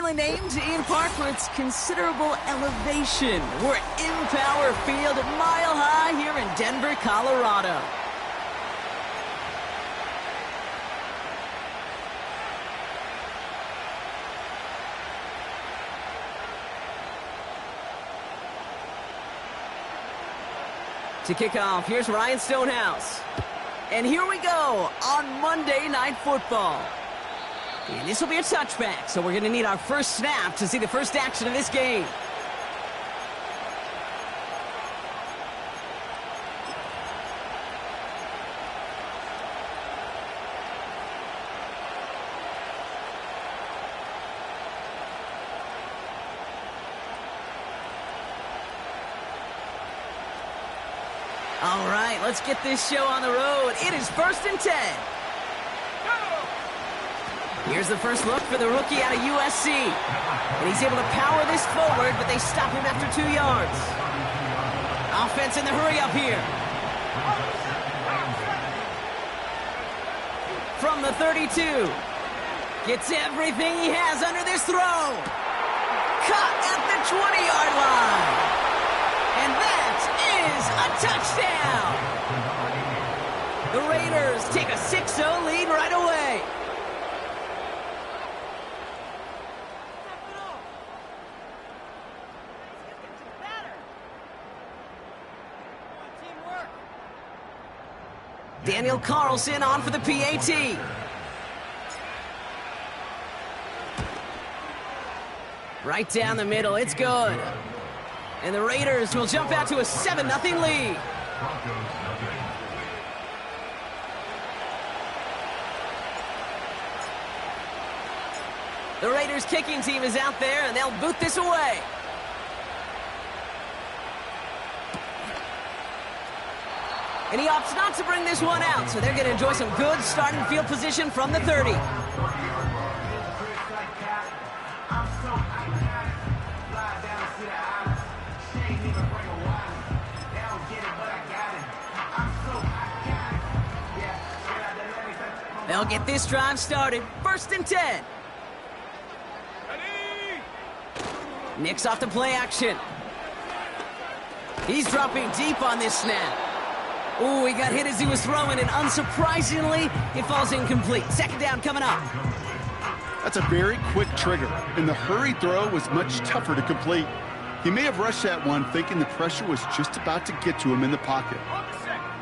aptly named in part for its considerable elevation. We're at Empower Field, Mile High here in Denver, Colorado. To kick off, here's Ryan Stonehouse. And here we go on Monday Night Football. And this will be a touchback, so we're going to need our first snap to see the first action of this game. All right, let's get this show on the road. It is 1st and 10. Here's the first look for the rookie out of USC. And he's able to power this forward, but they stop him after 2 yards. Offense in the hurry up here. From the 32. Gets everything he has under this throw. Caught at the 20-yard line. And that is a touchdown. The Raiders take a 6-0 lead right away. Daniel Carlson on for the PAT. Right down the middle, it's good. And the Raiders will jump out to a 7-0 lead. The Raiders kicking team is out there, and they'll boot this away. And he opts not to bring this one out, so they're going to enjoy some good starting field position from the 30. They'll get this drive started. 1st and 10. Nick's off the play action. He's dropping deep on this snap. Ooh, he got hit as he was throwing, and unsurprisingly, it falls incomplete. 2nd down coming up. That's a very quick trigger, and the hurry throw was much tougher to complete. He may have rushed that one thinking the pressure was just about to get to him in the pocket.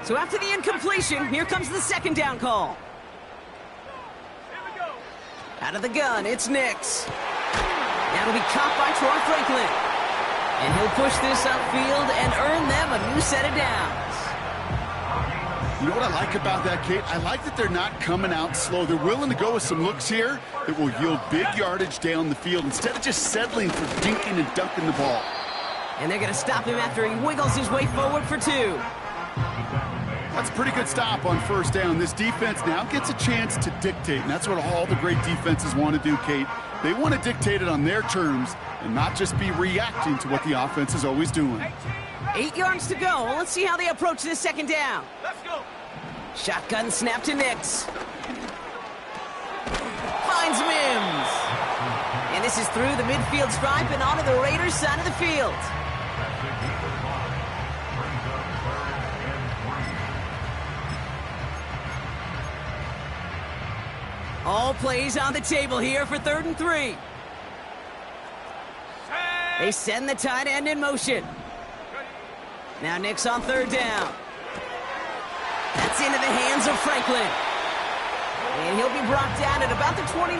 So after the incompletion, here comes the 2nd down call. Out of the gun, it's Nix. That'll be caught by Troy Franklin. And he'll push this upfield and earn them a new set of downs. You know what I like about that, Kate? I like that they're not coming out slow. They're willing to go with some looks here that will yield big yardage down the field instead of just settling for dinking and dunking the ball. And they're going to stop him after he wiggles his way forward for 2. That's a pretty good stop on 1st down. This defense now gets a chance to dictate, and that's what all the great defenses want to do, Kate. They want to dictate it on their terms and not just be reacting to what the offense is always doing. 8 yards to go. Let's see how they approach this 2nd down. Let's go. Shotgun snap to Nix. Finds Mims. And this is through the midfield stripe and onto the Raiders' side of the field. All plays on the table here for 3rd and 3. They send the tight end in motion. Now Nix on 3rd down. That's into the hands of Franklin. And he'll be brought down at about the 29.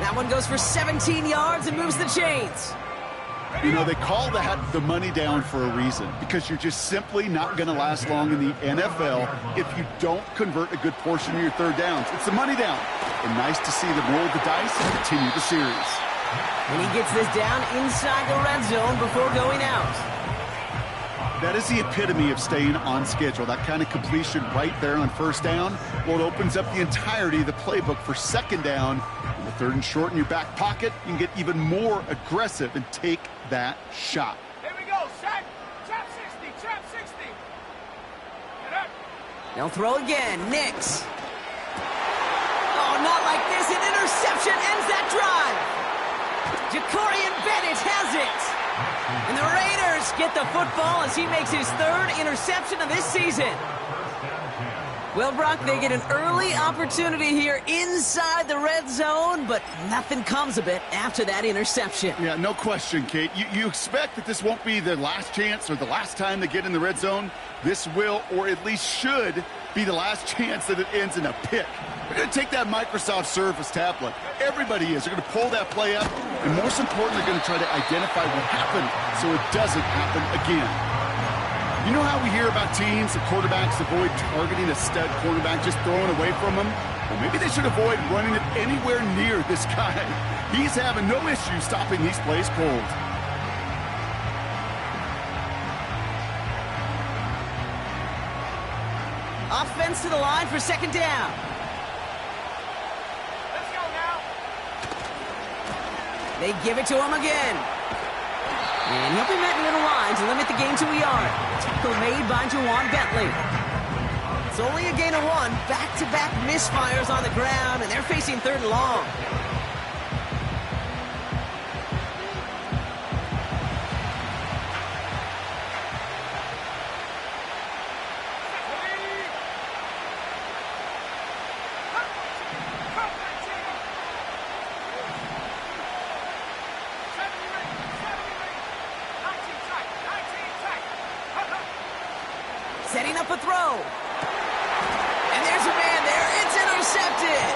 That one goes for 17 yards and moves the chains. You know, they call that the money down for a reason, because you're just simply not going to last long in the NFL if you don't convert a good portion of your 3rd downs. It's the money down. And nice to see them roll the dice and continue the series. And he gets this down inside the red zone before going out. That is the epitome of staying on schedule. That kind of completion right there on 1st down. Well, it opens up the entirety of the playbook for 2nd down. And the 3rd and short in your back pocket, you can get even more aggressive and take that shot. Here we go, set. Trap 60, trap 60. Get up. They'll throw again. Nix. Oh, not like this. An interception ends that drive. And the Raiders get the football as he makes his third interception of this season. Well, Brock, they get an early opportunity here inside the red zone, but nothing comes of it after that interception. Yeah, no question, Kate. You expect that this won't be their last chance or the last time they get in the red zone. This will, or at least should, be the last chance that it ends in a pick. They're going to take that Microsoft Surface tablet. Everybody is. They're going to pull that play up, and most important, they're going to try to identify what happened so it doesn't happen again. You know how we hear about teams and quarterbacks avoid targeting a stud cornerback, just throwing away from him? Well, maybe they should avoid running it anywhere near this guy. He's having no issue stopping these plays cold. Offense to the line for second down. Let's go now. They give it to him again. And he'll be met near the line to limit the game to a yard. Tackle made by Jawan Bentley. It's only a gain of one. Back-to-back misfires on the ground, and they're facing third and long. Setting up a throw. And there's a man there. It's intercepted.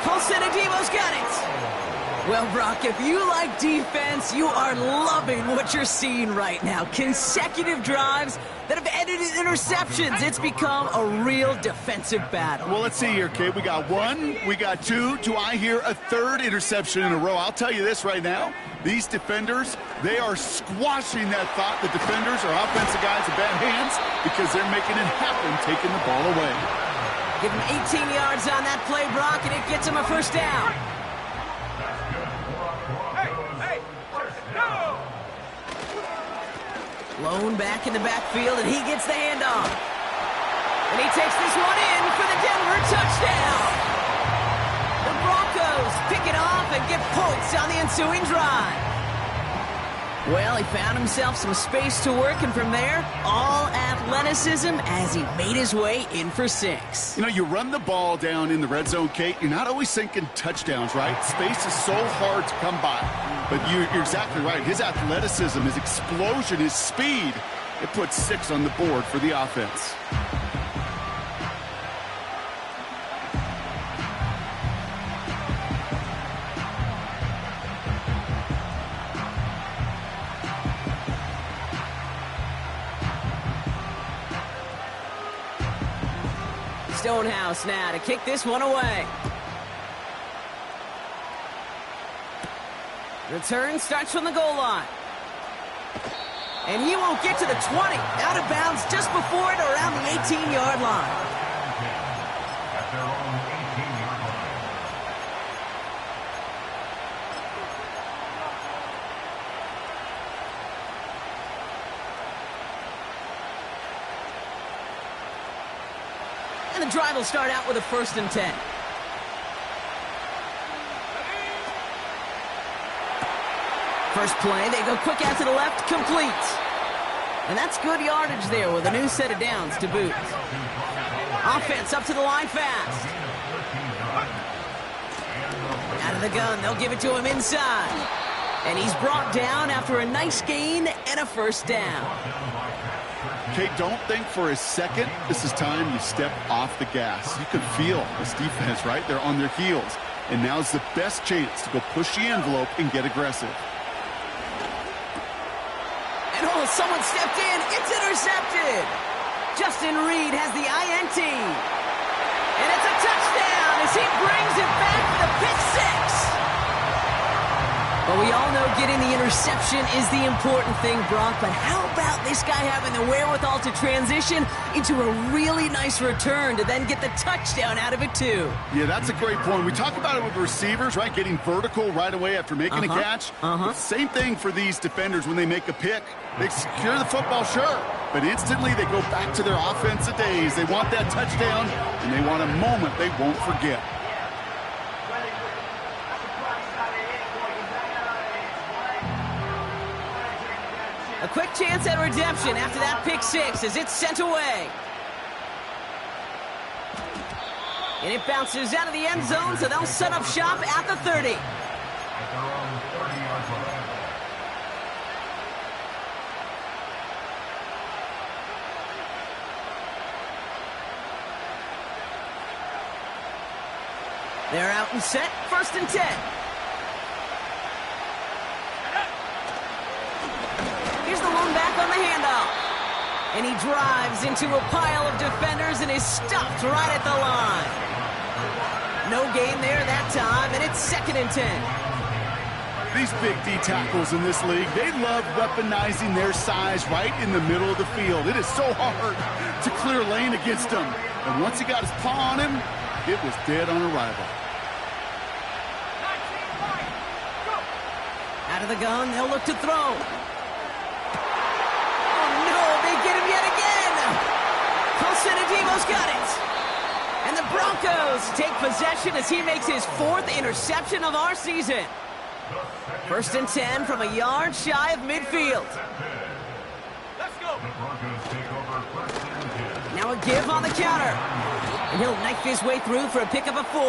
Colson Adebo's got it. Well, Brock, if you like defense, you are loving what you're seeing right now. Consecutive drives that have ended in interceptions. It's become a real defensive battle. Well, let's see here, Kate. We got one, we got two. Do I hear a third interception in a row? I'll tell you this right now. These defenders, they are squashing that thought that defenders are offensive guys in bad hands because they're making it happen, taking the ball away. Give him 18 yards on that play, Brock, and it gets him a first down. Hey, no! Lone back in the backfield, and he gets the handoff. And he takes this one in for the Denver touchdown. The Broncos pick it off and get points on the ensuing drive. Well, he found himself some space to work, and from there, all athleticism as he made his way in for 6. You know, you run the ball down in the red zone, Kate, you're not always thinking touchdowns, right? Space is so hard to come by. But you're exactly right. His athleticism, his explosion, his speed, it puts 6 on the board for the offense. Stonehouse now to kick this one away. Return starts from the goal line. And he won't get to the 20. Out of bounds just before it, around the 18-yard line. And the drive will start out with a 1st and 10. First play, they go quick out to the left, complete. And that's good yardage there with a new set of downs to boot. Offense up to the line fast. Out of the gun, they'll give it to him inside. And he's brought down after a nice gain and a first down. Kate, don't think for a second this is time you step off the gas. You can feel this defense, right? They're on their heels. And now's the best chance to go push the envelope and get aggressive. And oh, someone stepped in. It's intercepted. Justin Reed has the INT. And it's a touchdown as he brings it back for the pick 6. But we all know getting the interception is the important thing, Brock. But how about this guy having the wherewithal to transition into a really nice return to then get the touchdown out of it, too? Yeah, that's a great point. We talk about it with receivers, right? Getting vertical right away after making a catch. Same thing for these defenders when they make a pick. They secure the football, sure. But instantly they go back to their offensive days. They want that touchdown, and they want a moment they won't forget. A quick chance at redemption after that pick six as it's sent away. And it bounces out of the end zone, so they'll set up shop at the 30. They're out and set, 1st and 10. Here's the lone back on the handoff. And he drives into a pile of defenders and is stopped right at the line. No gain there that time, and it's 2nd and 10. These big D tackles in this league, they love weaponizing their size right in the middle of the field. It is so hard to clear lane against them. And once he got his paw on him, it was dead on arrival. Out of the gun, they'll look to throw. Oh, no, they get him yet again. Colsonadivo's got it. And the Broncos take possession as he makes his 4th interception of our season. 1st and 10 from a yard shy of midfield. Let's go. Now a give on the counter. And he'll knife his way through for a pickup of 4.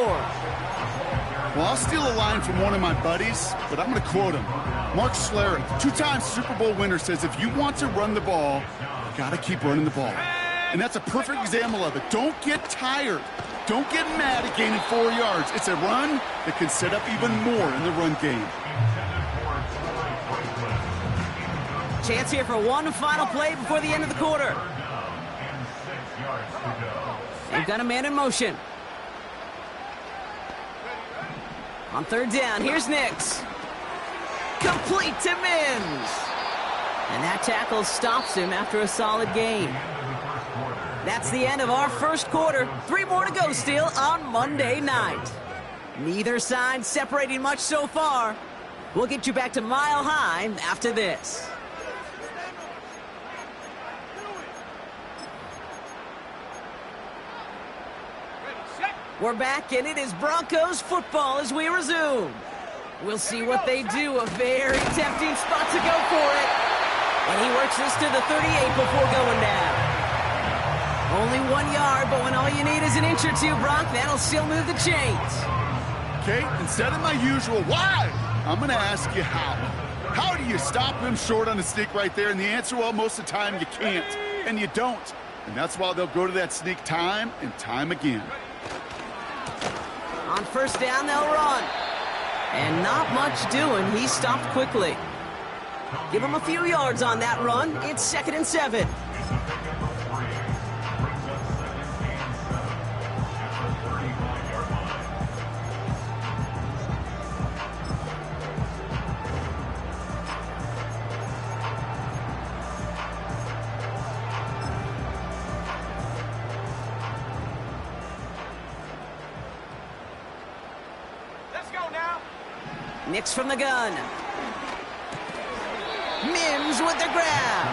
Well, I'll steal a line from one of my buddies, but I'm going to quote him. Mark Schlereth, 2-time Super Bowl winner, says if you want to run the ball, you got to keep running the ball. And that's a perfect example of it. Don't get tired. Don't get mad at gaining 4 yards. It's a run that can set up even more in the run game. Chance here for one final play before the end of the quarter. They've got a man in motion. On 3rd down, here's Nix. Complete to Mims. And that tackle stops him after a solid gain. That's the end of our 1st quarter. 3 more to go still on Monday night. Neither side separating much so far. We'll get you back to Mile High after this. We're back, and it is Broncos football as we resume. We'll see what they do. A very tempting spot to go for it. And he works this to the 38 before going down. Only 1 yard, but when all you need is an inch or two, Brock, that'll still move the chains. Okay, instead of my usual why, I'm going to ask you how. How do you stop him short on a sneak right there? And the answer, well, most of the time you can't, and you don't. And that's why they'll go to that sneak time and time again. On 1st down, they'll run. And not much doing. He stopped quickly. Give him a few yards on that run. It's 2nd and 7. Nix from the gun. Mims with the grab.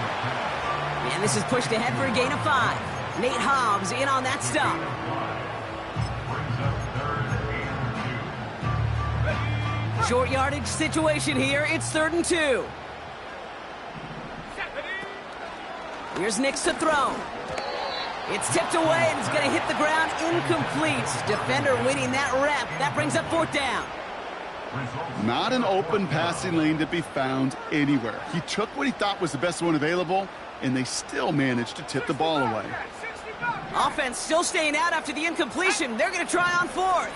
And this is pushed ahead for a gain of 5. Nate Hobbs in on that stop. Short yardage situation here. It's 3rd and 2. Here's Nix to throw. It's tipped away and it's going to hit the ground incomplete. Defender winning that rep. That brings up 4th down. Not an open passing lane to be found anywhere. He took what he thought was the best one available, and they still managed to tip the ball away. Offense still staying out after the incompletion. They're going to try on 4th.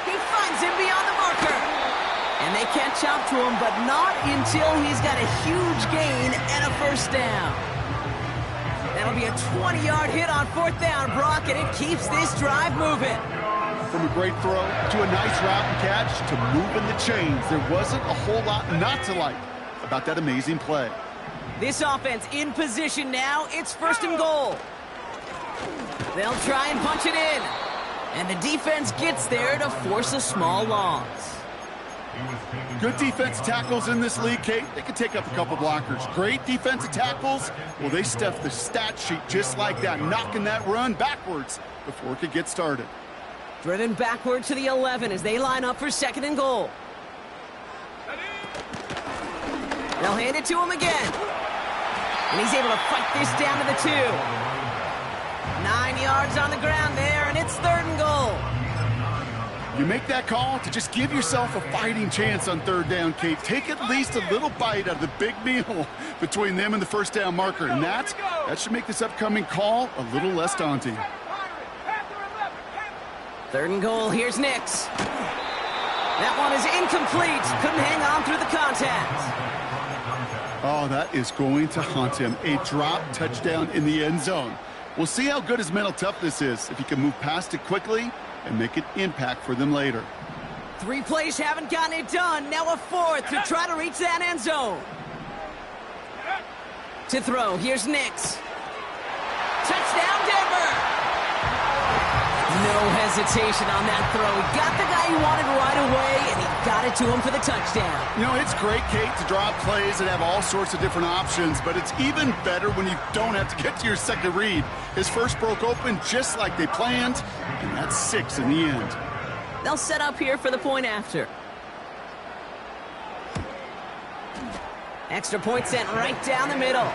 He finds him beyond the marker. And they catch up to him, but not until he's got a huge gain and a 1st down. That'll be a 20-yard hit on 4th down, Brock, and it keeps this drive moving. From a great throw to a nice route and catch to moving the chains, there wasn't a whole lot not to like about that amazing play. This offense in position now. It's 1st and goal. They'll try and punch it in. And the defense gets there to force a small loss. Good defensive tackles in this league, Kate. They can take up a couple blockers. Great defensive tackles, well, they stuff the stat sheet just like that, knocking that run backwards before it could get started. Driven backward to the 11 as they line up for 2nd and goal. They'll hand it to him again. And he's able to fight this down to the 2. 9 yards on the ground there, and it's 3rd and goal. You make that call to just give yourself a fighting chance on 3rd down, Kate. Take at least a little bite out of the big meal between them and the 1st down marker. And that should make this upcoming call a little less daunting. 3rd and goal, here's Nix. That one is incomplete. Couldn't hang on through the contact. Oh, that is going to haunt him. A drop touchdown in the end zone. We'll see how good his mental toughness is, if he can move past it quickly and make an impact for them later. 3 plays haven't gotten it done. Now a 4th to try to reach that end zone. To throw, here's Nix. Touchdown, Denver! No hesitation on that throw. He got the guy he wanted right away, and he got it to him for the touchdown. You know, it's great, Kate, to draw plays and have all sorts of different options, but it's even better when you don't have to get to your second read. His first broke open just like they planned, and that's 6 in the end. They'll set up here for the point after. Extra point sent right down the middle.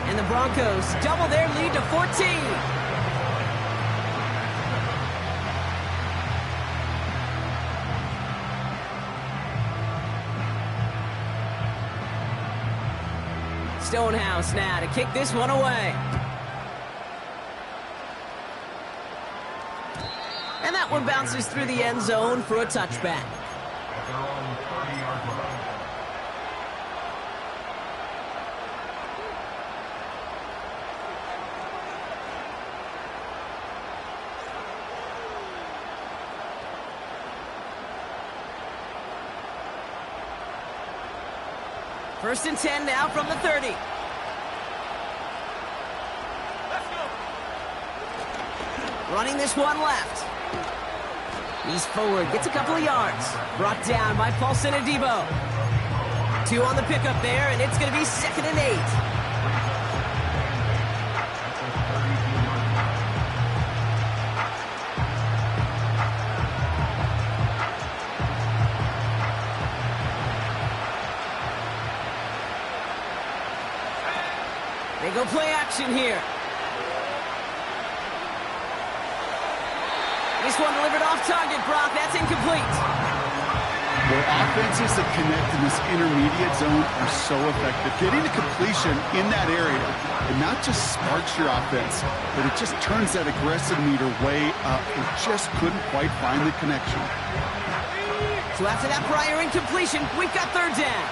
And the Broncos double their lead to 14. Stonehouse now to kick this one away. And that one bounces through the end zone for a touchback. First and 10 now from the 30. Let's go. Running this one left. He's forward, gets a couple of yards. Brought down by Paulson Adebo. 2 on the pickup there, and it's going to be 2nd and 8. They go play action here. This one delivered off target, Brock. That's incomplete. Their offenses that connect in this intermediate zone are so effective. Getting the completion in that area, it not just sparks your offense, but it just turns that aggressive meter way up. It just couldn't quite find the connection. So after that prior incompletion, we've got 3rd down.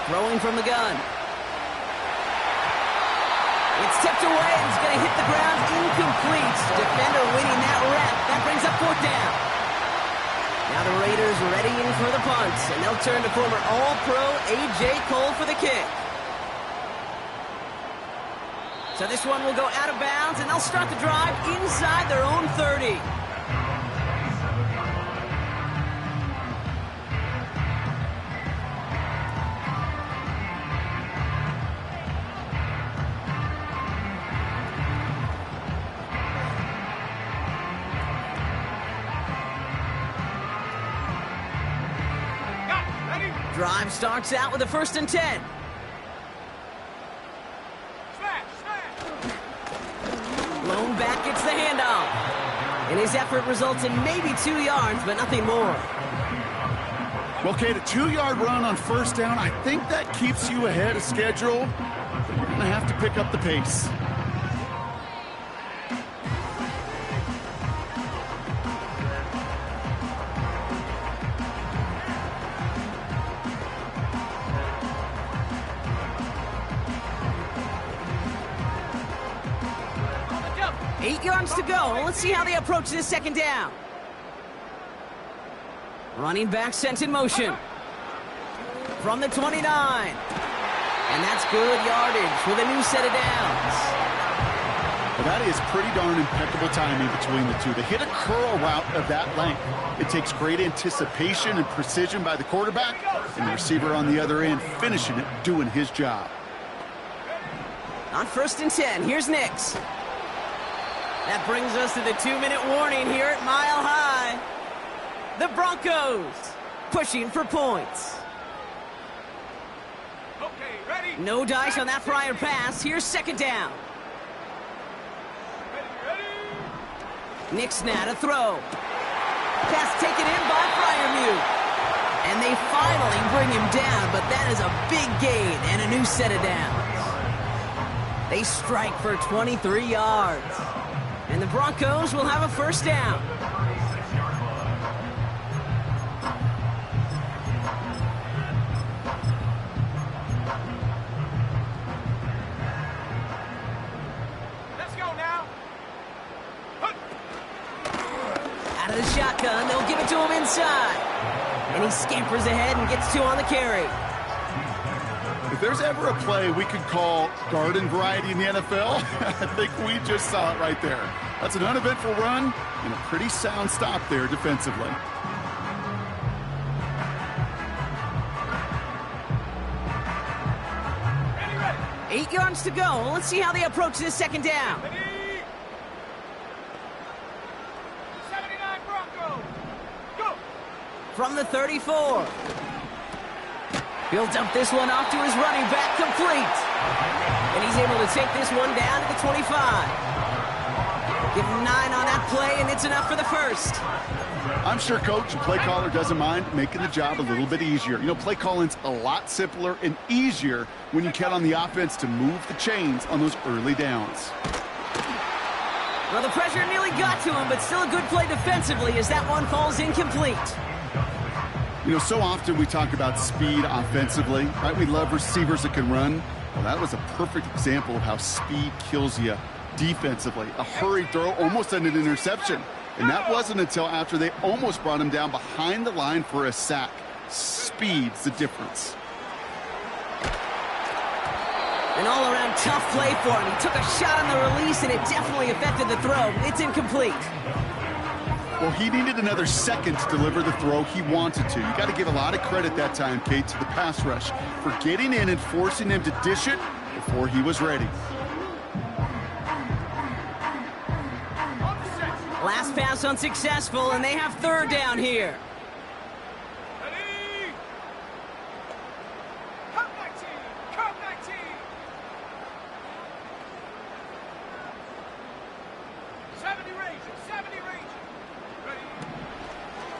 Throwing from the gun. It's tipped away and it's going to hit the ground incomplete. Defender winning that rep. That brings up 4th down. Now the Raiders readying for the punt, and they'll turn to former All-Pro A.J. Cole for the kick. So this one will go out of bounds, and they'll start the drive inside their own 30. Drive starts out with a 1st and 10. Lone back gets the handoff. And his effort results in maybe 2 yards, but nothing more. Well, Kate, a 2-yard run on 1st down, I think that keeps you ahead of schedule. But you're going to have to pick up the pace. Go. 8 yards to go. Let's see how they approach this 2nd down. Running back sent in motion. From the 29. And that's good yardage with a new set of downs. Well, that is pretty darn impeccable timing between the two. To hit a curl route of that length, it takes great anticipation and precision by the quarterback, and the receiver on the other end finishing it, doing his job. On 1st and 10, here's Nix. That brings us to the 2-minute warning here at Mile High. The Broncos pushing for points. Okay, ready? No dice on that prior pass. Here's second down. Ready? Nick Snad, a throw. Pass taken in by Fryermuth. And they finally bring him down, but that is a big gain and a new set of downs. They strike for 23 yards. And the Broncos will have a first down. Let's go now. Out of the shotgun, they'll give it to him inside. And he scampers ahead and gets 2 on the carry. If there's ever a play we could call garden variety in the NFL, I think we just saw it right there. That's an uneventful run and a pretty sound stop there defensively. Ready, ready. 8 yards to go. Let's see how they approach this second down. Ready? 79 Broncos. Go. From the 34. He'll dump this one off to his running back, complete. And he's able to take this one down to the 25. Give him 9 on that play, and it's enough for the first. I'm sure coach and play caller doesn't mind making the job a little bit easier. You know, play calling's a lot simpler and easier when you count on the offense to move the chains on those early downs. Well, the pressure nearly got to him, but still a good play defensively as that one falls incomplete. You know, so often we talk about speed offensively, right? We love receivers that can run. Well, that was a perfect example of how speed kills you defensively. A hurried throw almost ended an interception. And that wasn't until after they almost brought him down behind the line for a sack. Speed's the difference. An all-around tough play for him. He took a shot on the release, and it definitely affected the throw. It's incomplete. Well, he needed another second to deliver the throw he wanted to. You got to give a lot of credit that time, Kate, to the pass rush for getting in and forcing him to dish it before he was ready. Last pass unsuccessful, and they have third down here. Ready? Come 19. Come 19. 70 Rangers. 70 Rangers. Ready?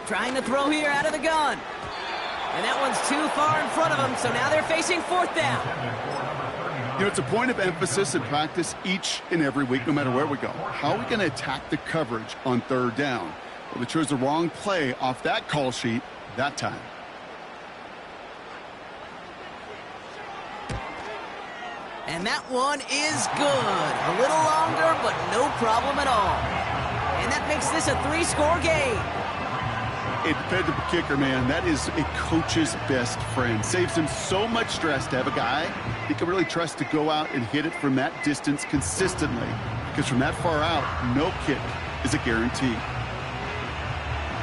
Trying to throw here out of the gun. And that one's too far in front of them, so now they're facing fourth down. You know, it's a point of emphasis in practice each and every week, no matter where we go. How are we going to attack the coverage on third down? Well, they chose the wrong play off that call sheet that time. And that one is good. A little longer, but no problem at all. And that makes this a 3-score game. A dependable kicker, man, that is a coach's best friend. Saves him so much stress to have a guy he can really trust to go out and hit it from that distance consistently. Because from that far out, no kick is a guarantee.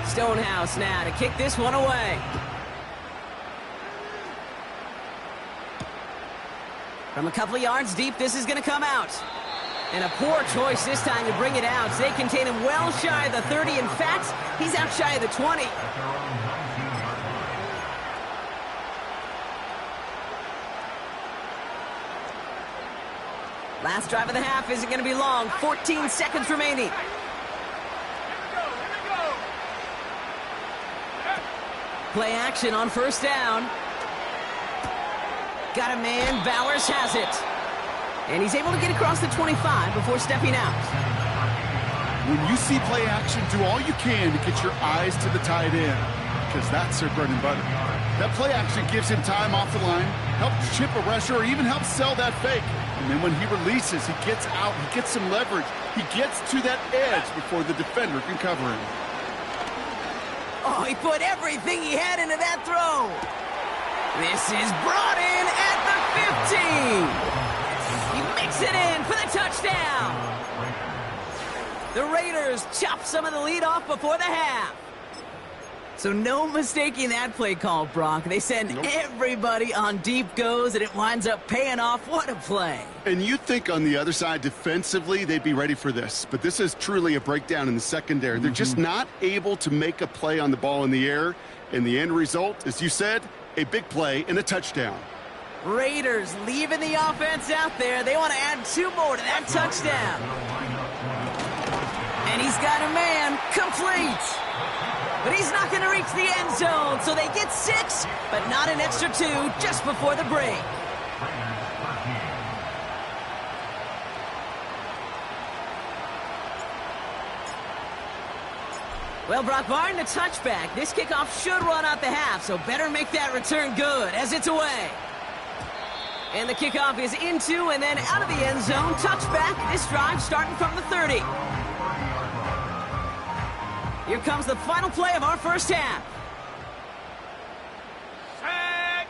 Stonehouse now to kick this one away. From a couple of yards deep, this is going to come out. And a poor choice this time to bring it out. They contain him well shy of the 30. In fact, he's out shy of the 20. Last drive of the half isn't going to be long. 14 seconds remaining. Here we go. Play action on first down. Got a man. Bowers has it. And he's able to get across the 25 before stepping out. When you see play action, do all you can to get your eyes to the tight end, because that's their bread and butter. That play action gives him time off the line, helps chip a rusher, or even helps sell that fake. And then when he releases, he gets out, he gets some leverage. He gets to that edge before the defender can cover him. Oh, he put everything he had into that throw. This is brought in at the 15. He makes it in for the touchdown. The Raiders chop some of the lead off before the half. So no mistaking that play call, Brock. They send everybody on deep goes, and it winds up paying off. What a play. And you think on the other side, defensively, they'd be ready for this. But this is truly a breakdown in the secondary. They're just not able to make a play on the ball in the air. And the end result, as you said, a big play and a touchdown. Raiders leaving the offense out there. They want to add 2 more to that touchdown. And he's got a man complete. But he's not going to reach the end zone, so they get 6, but not an extra 2 just before the break. Well, Brock, barring the touchback, this kickoff should run out the half, so better make that return good as it's away. And the kickoff is into and then out of the end zone. Touchback, this drive starting from the 30. Here comes the final play of our first half. Set.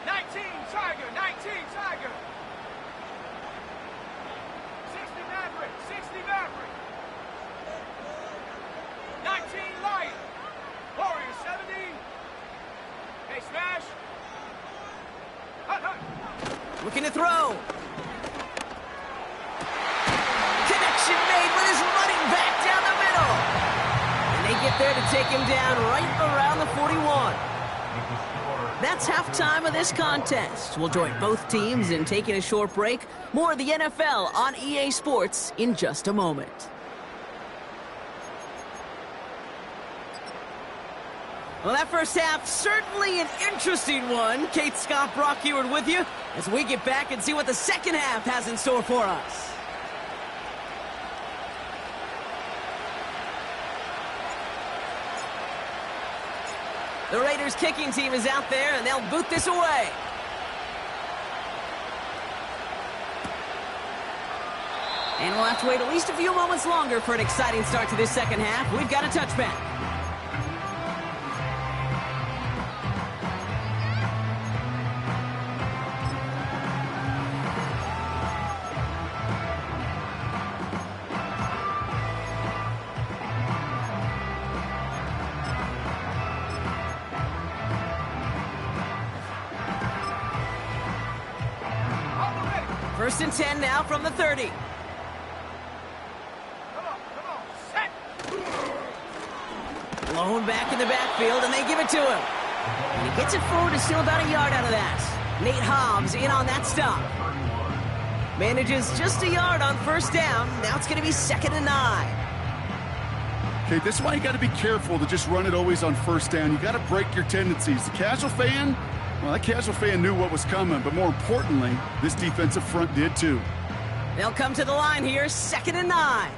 19 Tiger, 19 Tiger. 60 Maverick, 60 Maverick. 19 Lion. Warrior 70. Hey, smash. Hut, hut. Looking to throw. Connection made with his running back down the middle. And they get there to take him down right around the 41. That's halftime of this contest. We'll join both teams in taking a short break. More of the NFL on EA Sports in just a moment. Well, that first half, certainly an interesting one. Kate, Scott, Brock Heward with you as we get back and see what the second half has in store for us. The Raiders kicking team is out there, and they'll boot this away. And we'll have to wait at least a few moments longer for an exciting start to this second half. We've got a touchback. First and 10 now from the 30. Come on, set. Blown back in the backfield, and they give it to him. And he gets it forward to steal about a yard out of that. Nate Hobbs in on that stop. Manages just a yard on first down. Now it's going to be 2nd and 9. Okay, this is why you got to be careful to just run it always on first down. You got to break your tendencies. The casual fan, well, that casual fan knew what was coming, but more importantly, this defensive front did too. They'll come to the line here, 2nd and 9.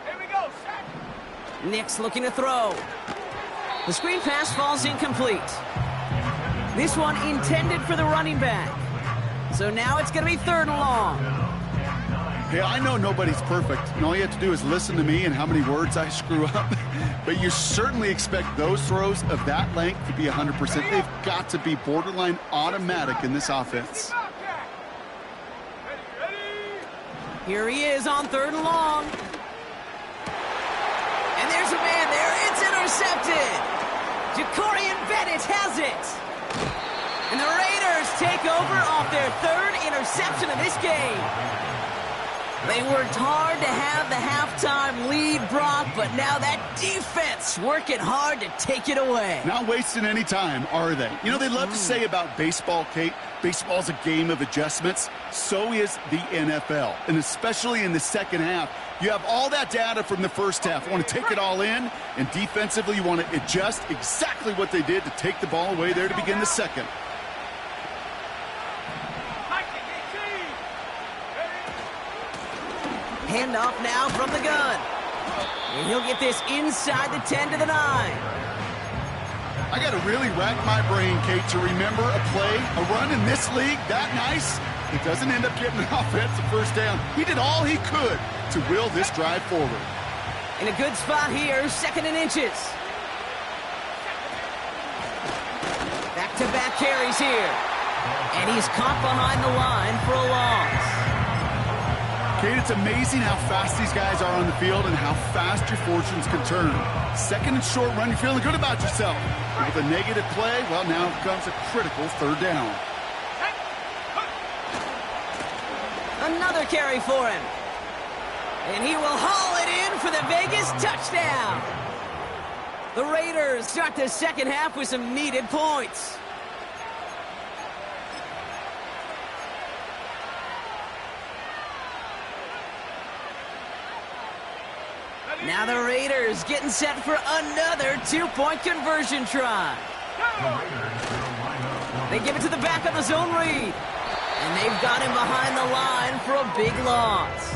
Here we go, set. Nick's looking to throw. The screen pass falls incomplete. This one intended for the running back. So now it's going to be 3rd and long. Hey, I know nobody's perfect, and all you have to do is listen to me and how many words I screw up. But you certainly expect those throws of that length to be 100%. They've got to be borderline automatic in this offense. Ready. Here he is on 3rd and long. And there's a man there. It's intercepted. Jacorian Bennett has it. And the Raiders take over off their 3rd interception of this game. They worked hard to have the halftime lead, Brock, but now that defense working hard to take it away. Not wasting any time, are they? You know, they love to say about baseball, Kate, baseball's a game of adjustments. So is the NFL, and especially in the second half. You have all that data from the first half. You want to take it all in, and defensively you want to adjust exactly what they did to take the ball away there to begin the second. Handoff now from the gun. And he'll get this inside the 10 to the 9. I got to really rack my brain, Kate, to remember a play, a run in this league that nice. It doesn't end up getting an offensive first down. He did all he could to will this drive forward. In a good spot here, 2nd and inches. Back-to-back carries here. And he's caught behind the line for a loss. Kate, it's amazing how fast these guys are on the field and how fast your fortunes can turn. 2nd and short run, you're feeling good about yourself. With a negative play, well, now comes a critical 3rd down. Another carry for him. And he will haul it in for the Vegas touchdown. The Raiders start the second half with some needed points. Now the Raiders getting set for another two-point conversion try. They give it to the back of the zone read. And they've got him behind the line for a big loss.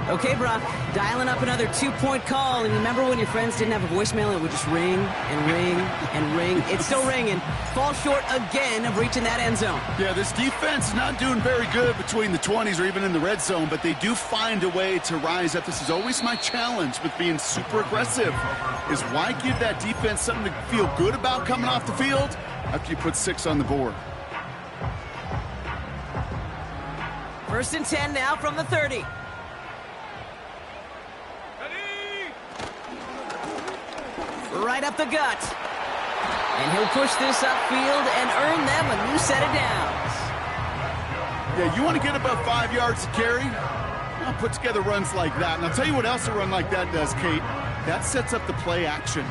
Okay, Brock, dialing up another two-point call. And remember when your friends didn't have a voicemail, it would just ring and ring and ring. It's still ringing. Fall short again of reaching that end zone. Yeah, this defense is not doing very good between the 20s or even in the red zone, but they do find a way to rise up. This is always my challenge with being super aggressive, is why give that defense something to feel good about coming off the field after you put 6 on the board. First and 10 now from the 30. Right up the gut. And he'll push this upfield and earn them a new set of downs. Yeah, you want to get about 5 yards to carry? I'll put together runs like that. And I'll tell you what else a run like that does, Kate. That sets up the play action,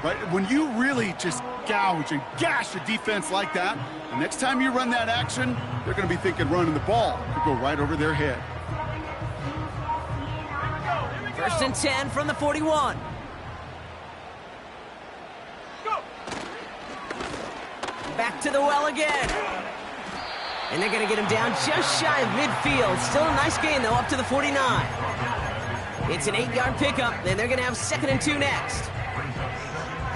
right? When you really just gouge and gash a defense like that, the next time you run that action, they're going to be thinking running the ball could go right over their head. First and 10 from the 41. Back to the well again. And they're going to get him down just shy of midfield. Still a nice gain, though, up to the 49. It's an 8-yard pickup, and they're going to have 2nd and 2 next.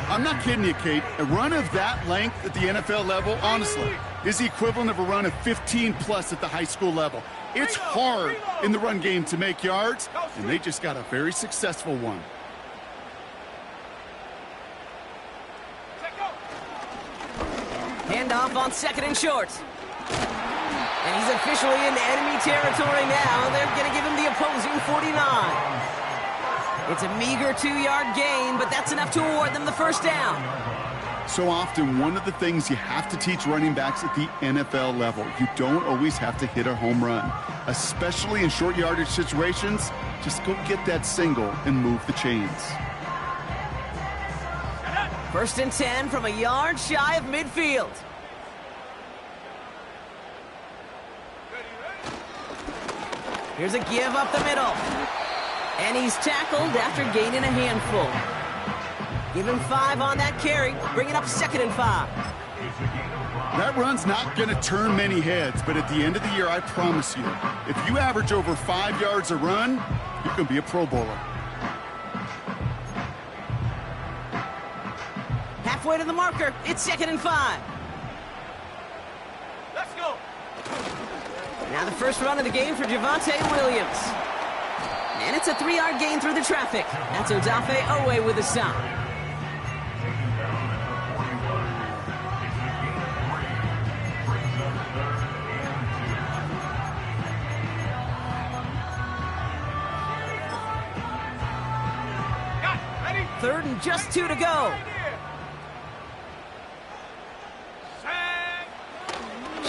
I'm not kidding you, Kate. A run of that length at the NFL level, honestly, is the equivalent of a run of 15-plus at the high school level. It's hard in the run game to make yards, and they just got a very successful one. Handoff on 2nd and short. And he's officially in enemy territory now. They're going to give him the opposing 49. It's a meager 2-yard gain, but that's enough to award them the first down. So often, one of the things you have to teach running backs at the NFL level, you don't always have to hit a home run, especially in short yardage situations. Just go get that single and move the chains. First and 10 from a yard shy of midfield. Here's a give up the middle. And he's tackled after gaining a handful. Give him 5 on that carry, bringing up 2nd and 5. That run's not going to turn many heads, but at the end of the year, I promise you, if you average over 5 yards a run, you're going to be a Pro Bowler. Halfway to the marker, it's 2nd and 5. Let's go. Now the first run of the game for Javonte Williams. And it's a 3-yard gain through the traffic. That's Odafe Owe with a stop. Ready? 3rd and just 2 to go.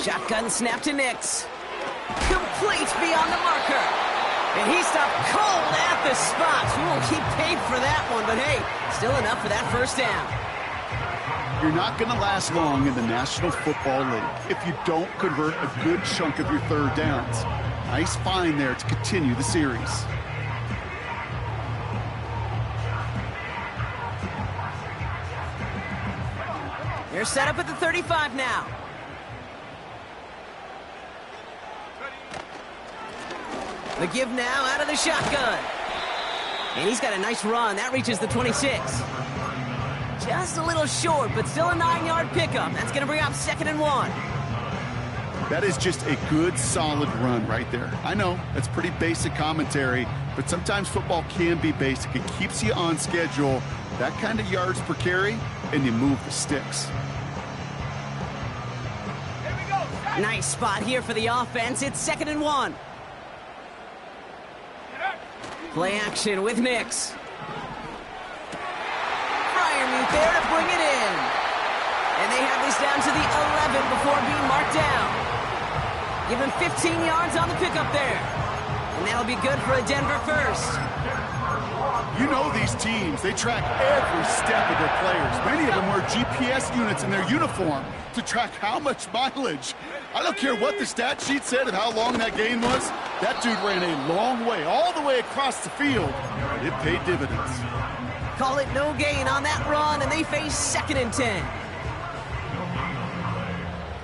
Shotgun snap to Nix. Complete beyond the marker. And he stopped cold at the spot. We won't keep paid for that one, but hey, still enough for that first down. You're not going to last long in the National Football League if you don't convert a good chunk of your 3rd downs. Nice find there to continue the series. They're set up at the 35 now. The give now out of the shotgun. And he's got a nice run. That reaches the 26. Just a little short, but still a 9-yard pickup. That's going to bring up 2nd and 1. That is just a good, solid run right there. I know, that's pretty basic commentary, but sometimes football can be basic. It keeps you on schedule, that kind of yards per carry, and you move the sticks. Nice spot here for the offense. It's 2nd and 1. Play action with Nix. Freiermuth there to bring it in. And they have this down to the 11 before being marked down. Give him 15 yards on the pickup there. And that'll be good for a Denver first. You know these teams, they track every step of their players. Many of them wear GPS units in their uniform to track how much mileage. I don't care what the stat sheet said of how long that gain was. That dude ran a long way, all the way across the field. It paid dividends. Call it no gain on that run, and they face 2nd and 10.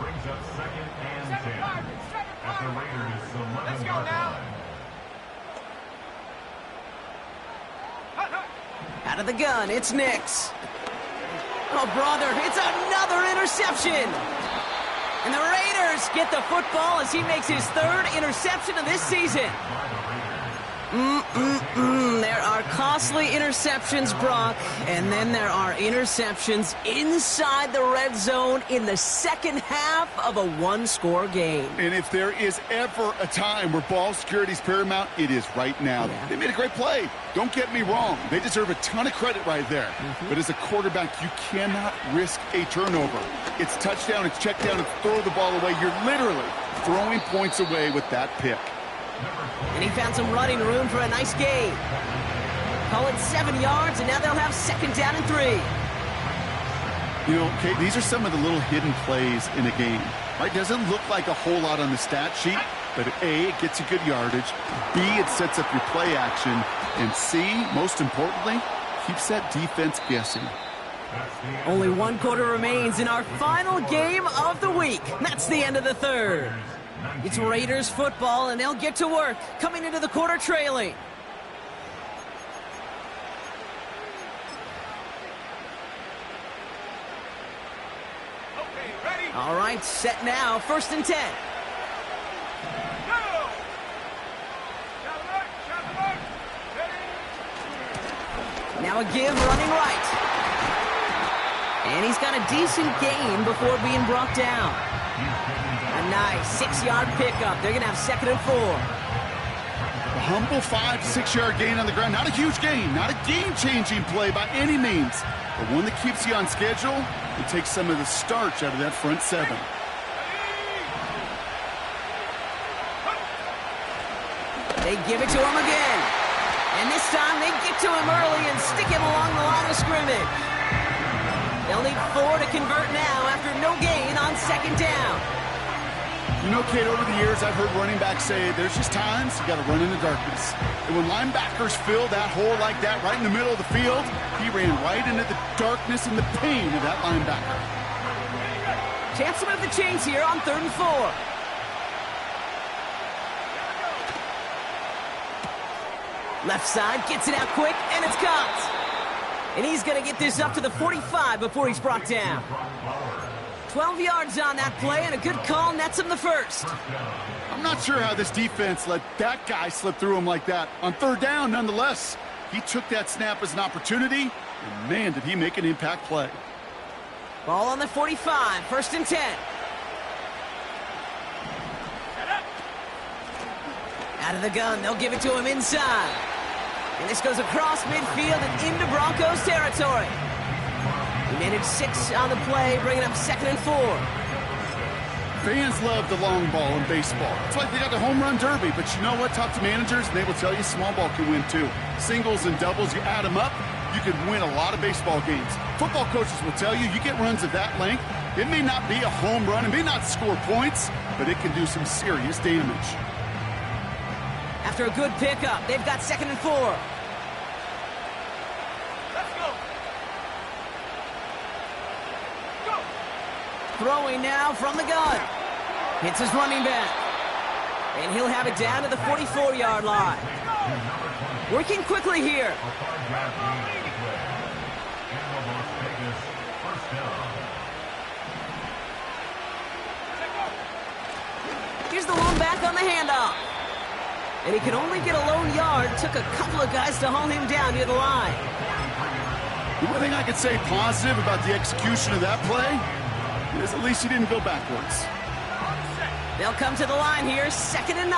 Brings up 2nd and 10. At the Raiders, Let's go now. Out of the gun, it's Nix. Oh, brother, it's another interception. And the Raiders get the football as he makes his 3rd interception of this season. There are costly interceptions, Brock, and then there are interceptions inside the red zone in the second half of a one-score game. And if there is ever a time where ball security is paramount, it is right now. Yeah. They made a great play. Don't get me wrong. They deserve a ton of credit right there. But as a quarterback, you cannot risk a turnover. It's touchdown, it's check down, it's throw the ball away. You're literally throwing points away with that pick. And he found some running room for a nice gain. Call it 7 yards, and now they'll have 2nd down and 3. You know, Kate, these are some of the little hidden plays in a game. Right? Doesn't look like a whole lot on the stat sheet, but A, it gets you good yardage. B, it sets up your play action. And C, most importantly, keeps that defense guessing. Only 1 quarter remains in our final game of the week. That's the end of the 3rd. It's Raiders football, and they'll get to work, coming into the quarter trailing. Okay, ready? All right, set now, 1st and 10. Go! Shot alert! Ready? Now a give running right. And he's got a decent gain before being brought down. A nice 6-yard pickup. They're going to have 2nd and 4. A humble 5-6-yard gain on the ground. Not a huge gain, not a game-changing play by any means, but one that keeps you on schedule and takes some of the starch out of that front 7. They give it to him again. And this time they get to him early and stick him along the line of scrimmage. They'll need 4 to convert now after no gain on 2nd down. You know, Kate, over the years, I've heard running backs say there's just times you got to run in the darkness. And when linebackers fill that hole like that right in the middle of the field, he ran right into the darkness and the pain of that linebacker. Chance to move the chains here on 3rd and 4. Left side gets it out quick, and it's caught. And he's going to get this up to the 45 before he's brought down. 12 yards on that play, and a good call nets him the 1st. I'm not sure how this defense let that guy slip through him like that. On 3rd down, nonetheless, he took that snap as an opportunity, and man, did he make an impact play. Ball on the 45, 1st and 10. Out of the gun, they'll give it to him inside. And this goes across midfield and into Broncos territory. He managed 6 on the play, bringing up 2nd and 4. Fans love the long ball in baseball. It's like they got the home run derby, but you know what? Talk to managers, and they will tell you small ball can win too. Singles and doubles, you add them up, you can win a lot of baseball games. Football coaches will tell you, you get runs of that length, it may not be a home run, it may not score points, but it can do some serious damage. After a good pickup, they've got 2nd and 4. Let's go! Go! Throwing now from the gun. Hits his running back. And he'll have it down to the 44-yard line. Working quickly here. Here's the lone back on the handoff. And he could only get a lone yard. Took a couple of guys to haul him down near the line. The one thing I could say positive about the execution of that play is at least he didn't go backwards. They'll come to the line here, 2nd and 9.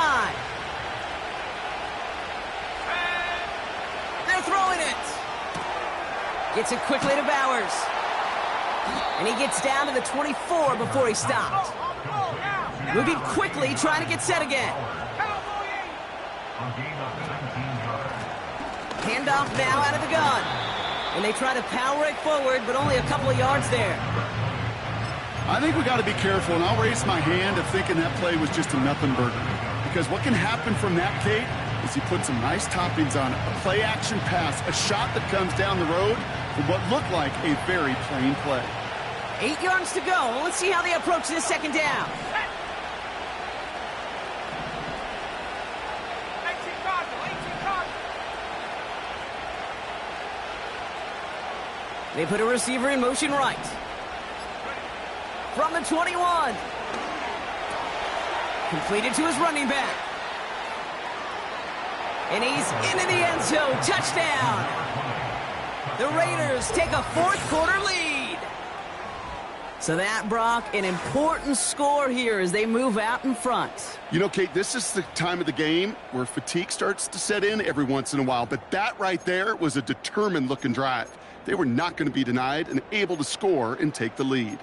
They're throwing it. Gets it quickly to Bowers. And he gets down to the 24 before he stopped. Moving quickly, trying to get set again. A gain of 17 yards. Handoff now out of the gun. And they try to power it forward, but only a couple of yards there. I think we got to be careful, and I'll raise my hand of thinking that play was just a nothing burger. Because what can happen from that, Kate, is he put some nice toppings on it. A play-action pass, a shot that comes down the road for what looked like a very plain play. 8 yards to go. Let's see how they approach this second down. 18 Cardinal, 18 Cardinal. They put a receiver in motion right. From the 21. Completed to his running back. And he's into the end zone. Touchdown. The Raiders take a fourth-quarter lead. So that, Brock, an important score here as they move out in front. You know, Kate, this is the time of the game where fatigue starts to set in every once in a while. But that right there was a determined-looking drive. They were not going to be denied and able to score and take the lead.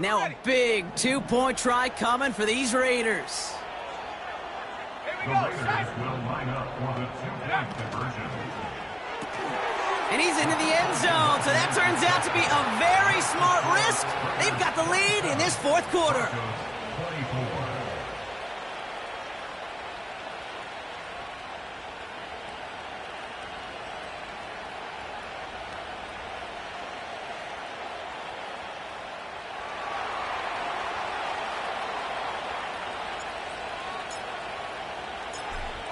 Now a big two-point try coming for these Raiders. Here we The go, Raiders set. will line up for the two-point conversion. And he's into the end zone, so that turns out to be a very smart risk. They've got the lead in this fourth quarter. 24.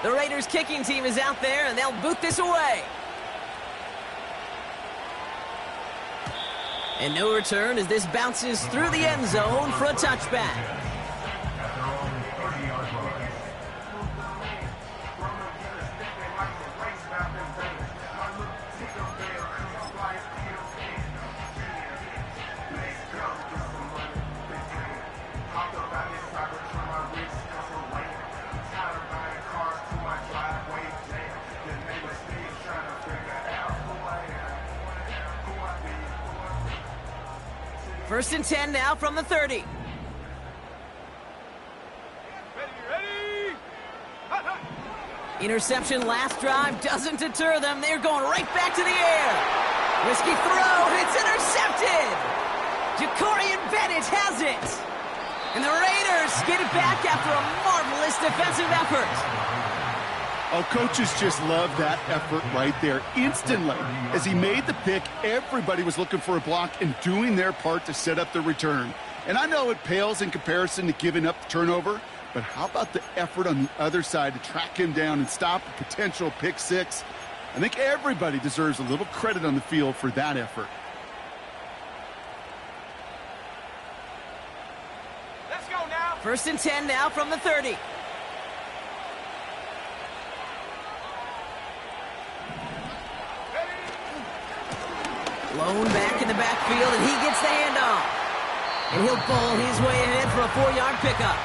The Raiders kicking team is out there, and they'll boot this away. And no return as this bounces through the end zone for a touchback. At their own 30-yard line. First and 10 now from the 30. Ready? Hut, hut. Interception last drive doesn't deter them. They're going right back to the air. Risky throw, and it's intercepted. Jacorian Bennett has it. And the Raiders get it back after a marvelous defensive effort. Oh, coaches just love that effort right there. Instantly, as he made the pick, everybody was looking for a block and doing their part to set up the return. And I know it pales in comparison to giving up the turnover, but how about the effort on the other side to track him down and stop a potential pick six? I think everybody deserves a little credit on the field for that effort. Let's go now. First and 10 now from the 30. Lone back in the backfield, and he gets the handoff. And he'll bowl his way ahead for a 4-yard pickup.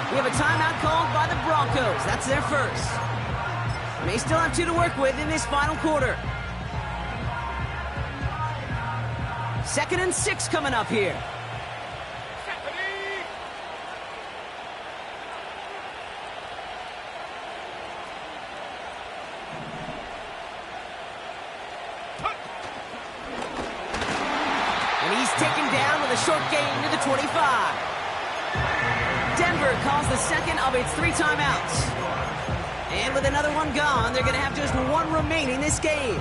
We have a timeout called by the Broncos. That's their first. And they still have 2 to work with in this final quarter. 2nd and 6 coming up here. Set, ready? And he's taken down with a short gain to the 25. Denver calls the second of its 3 timeouts. And with another one gone, they're going to have just 1 remaining this game.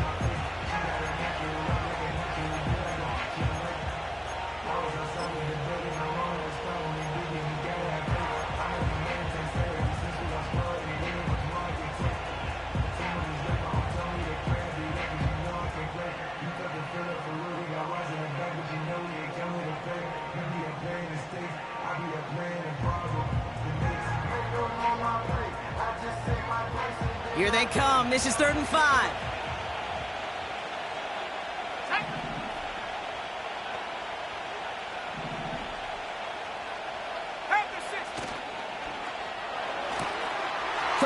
Here they come. This is 3rd and 5.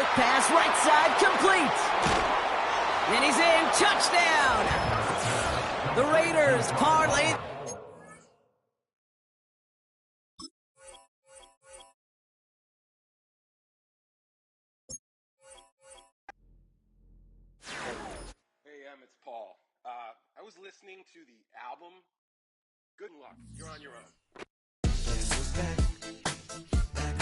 quick pass, right side, complete. And he's in, touchdown. The Raiders parlay. Hey, it's Paul. I was listening to the album. Good luck. You're on your own.